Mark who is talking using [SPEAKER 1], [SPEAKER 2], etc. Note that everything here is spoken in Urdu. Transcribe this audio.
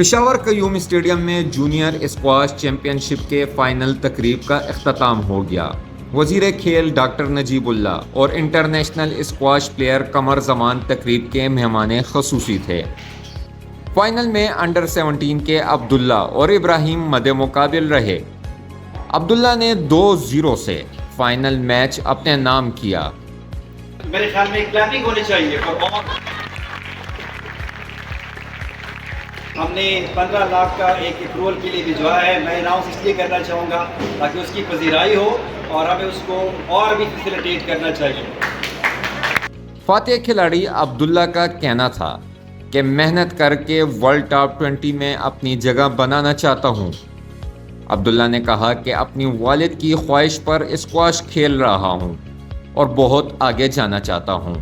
[SPEAKER 1] پشاور قیوم اسٹیڈیم میں جونیئر اسکواش چیمپئن شپ کے فائنل تقریب کا اختتام ہو گیا۔ وزیر کھیل ڈاکٹر نجیب اللہ اور international squash player Qamar Zaman تقریب کے مہمان خصوصی تھے۔ فائنل میں انڈر 17 کے عبداللہ اور ابراہیم مد مقابل رہے۔ عبداللہ نے 2-0 سے فائنل میچ اپنے نام کیا۔
[SPEAKER 2] میرے خیال میں کلیپنگ ہونی چاہیے ہم نے 15 لاکھ کا ایک اپروول کے لیے بھجوایا ہے۔ میں اناؤنس اس لیے کرنا چاہوں گا تاکہ اس کی پذیرائی ہو اور ہمیں اس کو اور بھی فیسیلیٹیٹ کرنا چاہیے۔
[SPEAKER 1] فاتح کھلاڑی عبداللہ کا کہنا تھا کہ محنت کر کے ورلڈ ٹاپ 20 میں اپنی جگہ بنانا چاہتا ہوں۔ عبداللہ نے کہا کہ اپنی والد کی خواہش پر اسکواش کھیل رہا ہوں اور بہت آگے جانا چاہتا ہوں۔